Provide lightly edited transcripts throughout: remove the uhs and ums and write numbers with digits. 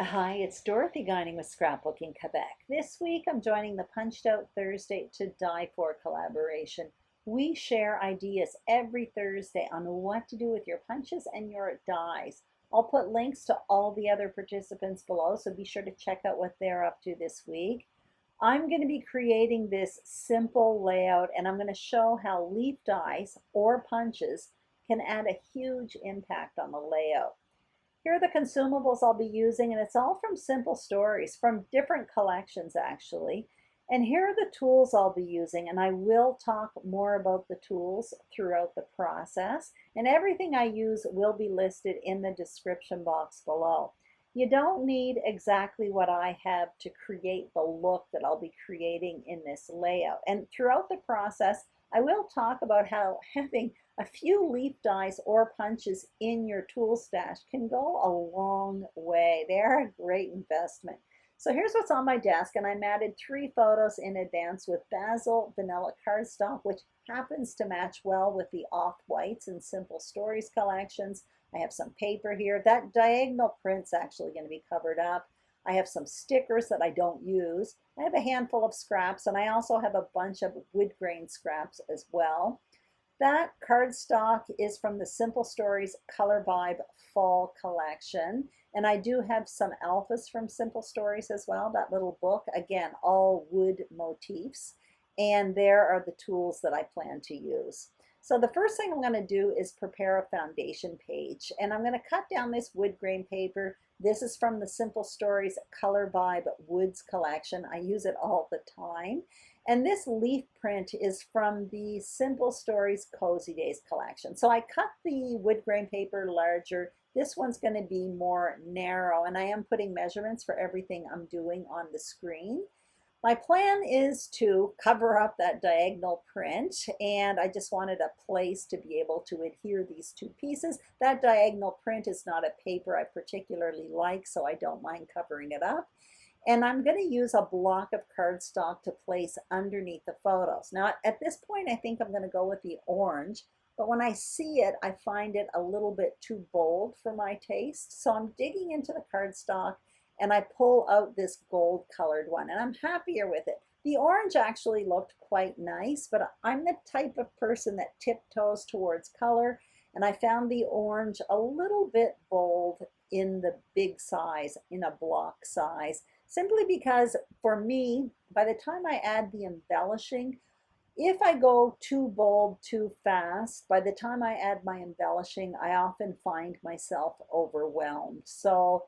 Hi, it's Dorothy Guining with Scrapbooking Quebec. This week I'm joining the Punched Out Thursday to Die For collaboration. We share ideas every Thursday on what to do with your punches and your dies. I'll put links to all the other participants below, so be sure to check out what they're up to this week. I'm going to be creating this simple layout and I'm going to show how leaf dies or punches can add a huge impact on the layout. Here are the consumables I'll be using, and it's all from Simple Stories, from different collections actually. And here are the tools I'll be using, and I will talk more about the tools throughout the process. And everything I use will be listed in the description box below. You don't need exactly what I have to create the look that I'll be creating in this layout. And throughout the process, I will talk about how having a few leaf dies or punches in your tool stash can go a long way. They are a great investment. So here's what's on my desk, and I'm added 3 photos in advance with Basil Vanilla Cardstock, which happens to match well with the off-whites and Simple Stories collections. I have some paper here. That diagonal print's actually going to be covered up. I have some stickers that I don't use. I have a handful of scraps, and I also have a bunch of wood grain scraps as well. That cardstock is from the Simple Stories Color Vibe Fall Collection. And I do have some alphas from Simple Stories as well, that little book. Again, all wood motifs. And there are the tools that I plan to use. So the first thing I'm going to do is prepare a foundation page. And I'm going to cut down this wood grain paper. This is from the Simple Stories Color Vibe Woods collection. I use it all the time. And this leaf print is from the Simple Stories Cozy Days collection. So I cut the wood grain paper larger. This one's going to be more narrow, and I am putting measurements for everything I'm doing on the screen. My plan is to cover up that diagonal print, and I just wanted a place to be able to adhere these 2 pieces. That diagonal print is not a paper I particularly like, so I don't mind covering it up. And I'm going to use a block of cardstock to place underneath the photos. Now, at this point, I think I'm going to go with the orange, but when I see it, I find it a little bit too bold for my taste. So I'm digging into the cardstock and I pull out this gold colored one, and I'm happier with it. The orange actually looked quite nice, but I'm the type of person that tiptoes towards color, and I found the orange a little bit bold in the big size, in a block size, simply because for me, by the time I add the embellishing, if I go too bold too fast, by the time I add my embellishing, I often find myself overwhelmed. So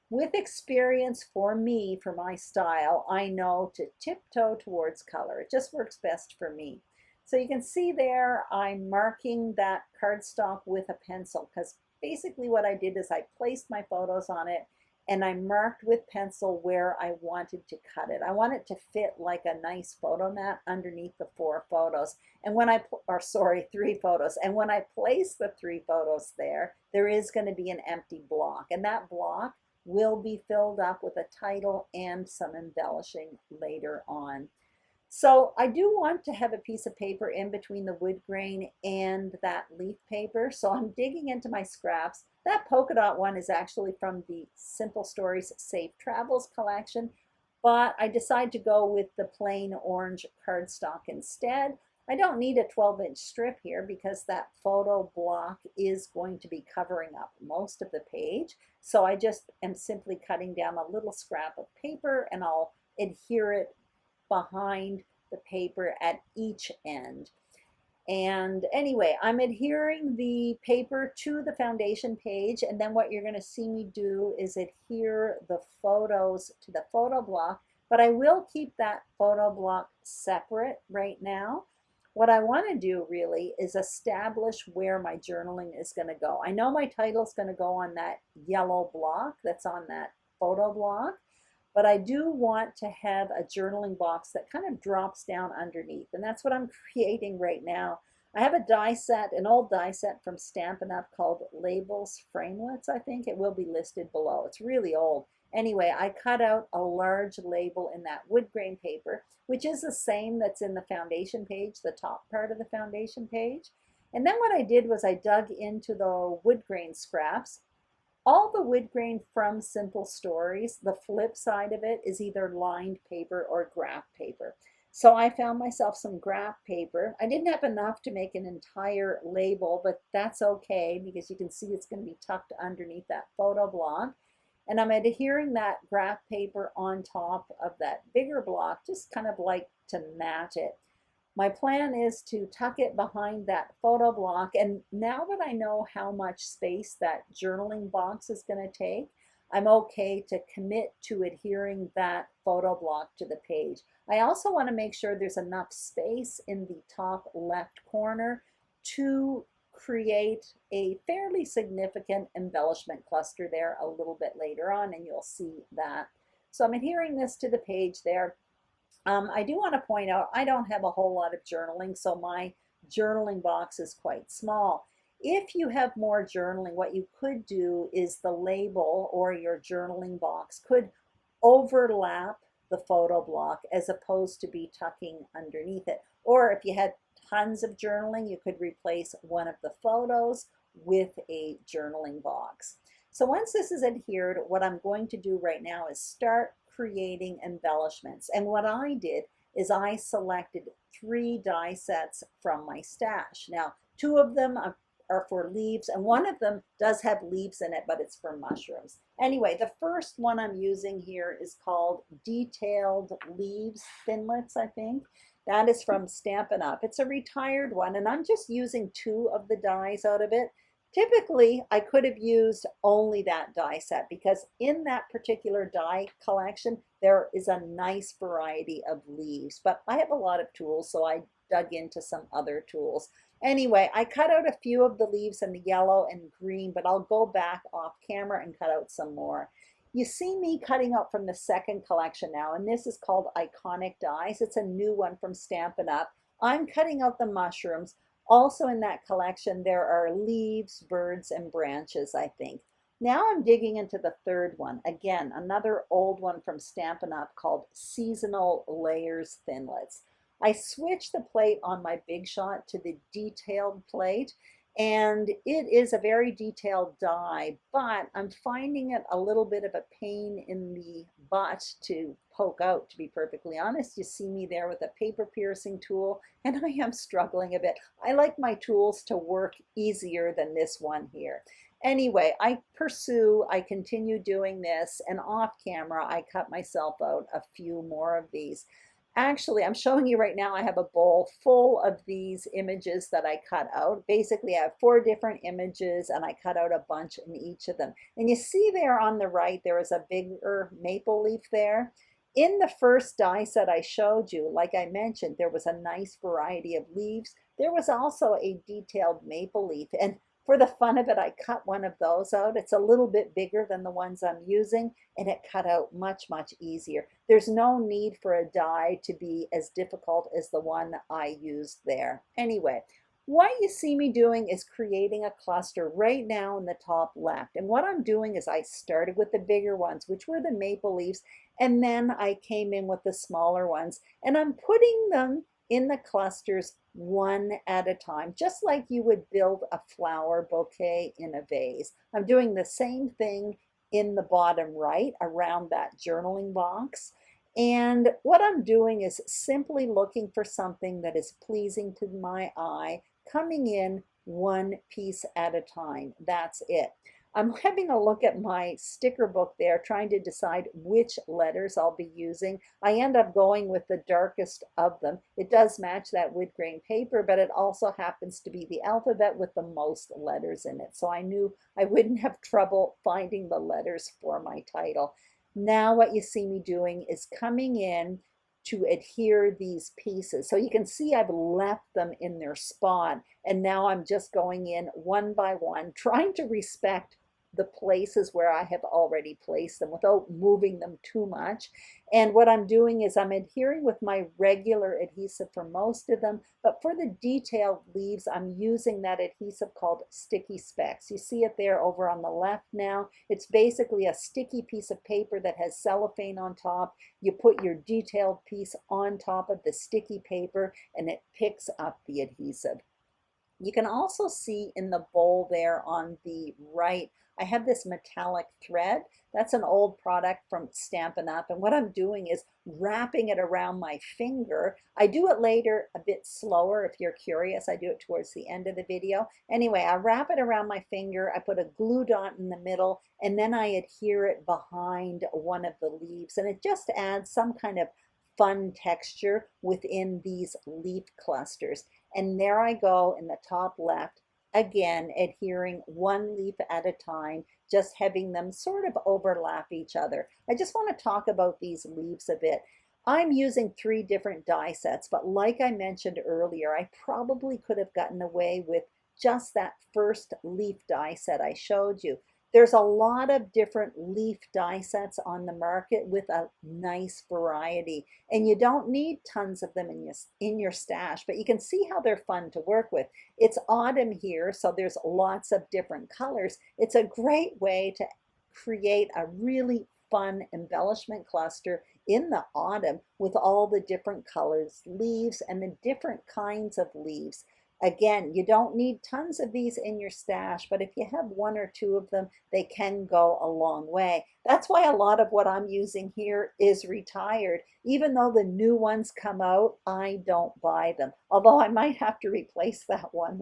with experience, for me, for my style, I know to tiptoe towards color. It just works best for me. So you can see there, I'm marking that cardstock with a pencil, because basically what I did is I placed my photos on it and I marked with pencil where I wanted to cut it. I want it to fit like a nice photo mat underneath the 4 photos. And when I, or sorry, 3 photos. And when I place the 3 photos there, there is going to be an empty block. And that block will be filled up with a title and some embellishing later on. So I do want to have a piece of paper in between the wood grain and that leaf paper. So I'm digging into my scraps. That polka dot one is actually from the Simple Stories Safe Travels collection, but I decided to go with the plain orange cardstock instead. I don't need a 12-inch strip here because that photo block is going to be covering up most of the page. So I just am simply cutting down a little scrap of paper and I'll adhere it behind the paper at each end. And anyway, I'm adhering the paper to the foundation page, and then what you're going to see me do is adhere the photos to the photo block, but I will keep that photo block separate right now. What I want to do really is establish where my journaling is going to go. I know my title is going to go on that yellow block that's on that photo block, but I do want to have a journaling box that kind of drops down underneath, and that's what I'm creating right now. I have a die set, an old die set from Stampin' Up called Labels Framelits, I think. It will be listed below. It's really old. Anyway, I cut out a large label in that wood grain paper, which is the same that's in the foundation page, the top part of the foundation page. And then what I did was I dug into the wood grain scraps All the wood grain from Simple Stories, the flip side of it is either lined paper or graph paper. So I found myself some graph paper. I didn't have enough to make an entire label, but that's okay because you can see it's going to be tucked underneath that photo block. And I'm adhering that graph paper on top of that bigger block, just kind of like to mat it. My plan is to tuck it behind that photo block, and now that I know how much space that journaling box is going to take, I'm okay to commit to adhering that photo block to the page. I also want to make sure there's enough space in the top left corner to create a fairly significant embellishment cluster there a little bit later on, and you'll see that. So I'm adhering this to the page there. I do want to point out I don't have a whole lot of journaling, so my journaling box is quite small. If you have more journaling, what you could do is the label or your journaling box could overlap the photo block as opposed to be tucking underneath it. Or if you had tons of journaling, you could replace one of the photos with a journaling box. So once this is adhered, what I'm going to do right now is start creating embellishments. And what I did is I selected 3 die sets from my stash. Now, 2 of them are for leaves, and one of them does have leaves in it, but it's for mushrooms. Anyway, the first one I'm using here is called Detailed Leaves Thinlits, I think. That is from Stampin' Up. It's a retired one, and I'm just using 2 of the dies out of it. Typically, I could have used only that die set because in that particular die collection, there is a nice variety of leaves, but I have a lot of tools, so I dug into some other tools. Anyway, I cut out a few of the leaves in the yellow and green, but I'll go back off camera and cut out some more. You see me cutting out from the second collection now, and this is called Iconic Dies. It's a new one from Stampin' Up. I'm cutting out the mushrooms. Also in that collection, there are leaves, birds, and branches, I think. Now I'm digging into the third one. Again, another old one from Stampin' Up called Seasonal Layers Thinlits. I switched the plate on my Big Shot to the detailed plate, and it is a very detailed die, but I'm finding it a little bit of a pain in the butt to poke out, to be perfectly honest. You see me there with a paper piercing tool, and I am struggling a bit. I like my tools to work easier than this one here. Anyway, I continue doing this, and off camera, I cut myself out a few more of these. Actually, I'm showing you right now, I have a bowl full of these images that I cut out. Basically, I have 4 different images, and I cut out a bunch in each of them. And you see there on the right, there is a bigger maple leaf there. In the first die set I showed you, like I mentioned, there was a nice variety of leaves. There was also a detailed maple leaf. And for the fun of it, I cut one of those out. It's a little bit bigger than the ones I'm using, and it cut out much, much easier. There's no need for a die to be as difficult as the one I used there. Anyway, what you see me doing is creating a cluster right now in the top left. And what I'm doing is I started with the bigger ones, which were the maple leaves, and then I came in with the smaller ones, and I'm putting them in the clusters one at a time, just like you would build a flower bouquet in a vase. I'm doing the same thing in the bottom right around that journaling box. And what I'm doing is simply looking for something that is pleasing to my eye, coming in one piece at a time. That's it. I'm having a look at my sticker book there, trying to decide which letters I'll be using. I end up going with the darkest of them. It does match that wood grain paper, but it also happens to be the alphabet with the most letters in it. So I knew I wouldn't have trouble finding the letters for my title. Now what you see me doing is coming in to adhere these pieces. So you can see I've left them in their spot, and now I'm just going in one by one, trying to respect the places where I have already placed them without moving them too much. And what I'm doing is I'm adhering with my regular adhesive for most of them, but for the detailed leaves, I'm using that adhesive called Sticky Specs. You see it there over on the left now. It's basically a sticky piece of paper that has cellophane on top. You put your detailed piece on top of the sticky paper, and it picks up the adhesive. You can also see in the bowl there on the right, I have this metallic thread. That's an old product from Stampin' Up. And what I'm doing is wrapping it around my finger. I do it later a bit slower if you're curious. I do it towards the end of the video. Anyway, I wrap it around my finger. I put a glue dot in the middle, and then I adhere it behind one of the leaves. And it just adds some kind of fun texture within these leaf clusters. And there I go in the top left, again adhering one leaf at a time, just having them sort of overlap each other. I just want to talk about these leaves a bit. I'm using 3 different die sets, but like I mentioned earlier, I probably could have gotten away with just that first leaf die set I showed you. There's a lot of different leaf die sets on the market with a nice variety, and you don't need tons of them in your stash, but you can see how they're fun to work with. It's autumn here, so there's lots of different colors. It's a great way to create a really fun embellishment cluster in the autumn with all the different colors, leaves, and the different kinds of leaves. Again, you don't need tons of these in your stash, but if you have 1 or 2 of them, they can go a long way. That's why a lot of what I'm using here is retired. Even though the new ones come out, I don't buy them. Although I might have to replace that one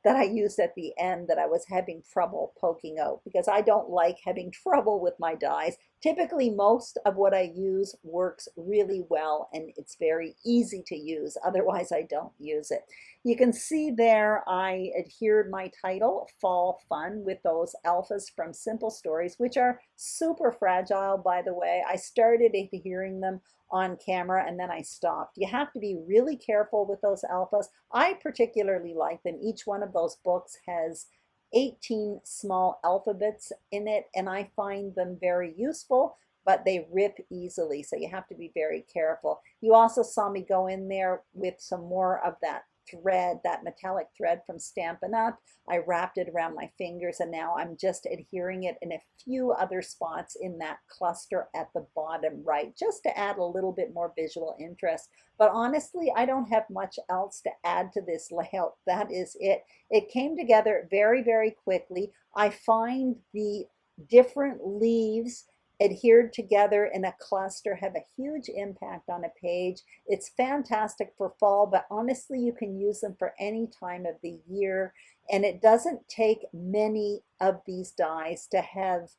that I used at the end that I was having trouble poking out, because I don't like having trouble with my dies. Typically, most of what I use works really well and it's very easy to use. Otherwise, I don't use it. You can see there I adhered my title, Fall Fun, with those alphas from Simple Stories, which are super fragile, by the way. I started adhering them on camera and then I stopped. You have to be really careful with those alphas. I particularly like them. Each one of those books has 18 small alphabets in it, and I find them very useful, but they rip easily, so you have to be very careful. You also saw me go in there with some more of that thread, that metallic thread from Stampin' Up. I wrapped it around my fingers, and now I'm just adhering it in a few other spots in that cluster at the bottom right, just to add a little bit more visual interest. But honestly, I don't have much else to add to this layout. That is it. It came together very, very quickly. I find the different leaves adhered together in a cluster have a huge impact on a page. It's fantastic for fall, but honestly, you can use them for any time of the year. And it doesn't take many of these dies to have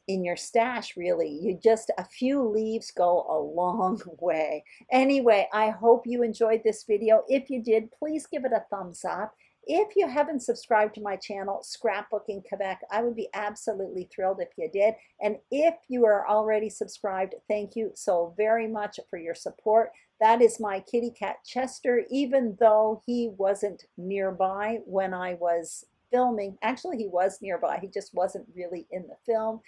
in your stash, really. You just, a few leaves go a long way. Anyway, I hope you enjoyed this video. If you did, please give it a thumbs up. If you haven't subscribed to my channel, Scrapbooking Quebec, I would be absolutely thrilled if you did. And if you are already subscribed, thank you so very much for your support. That is my kitty cat Chester, even though he wasn't nearby when I was filming. Actually, he was nearby. He just wasn't really in the film.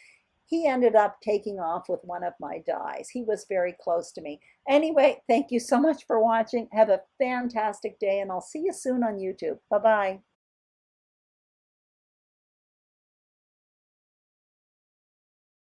He ended up taking off with one of my dies. He was very close to me. Anyway, thank you so much for watching. Have a fantastic day, and I'll see you soon on YouTube. Bye-bye.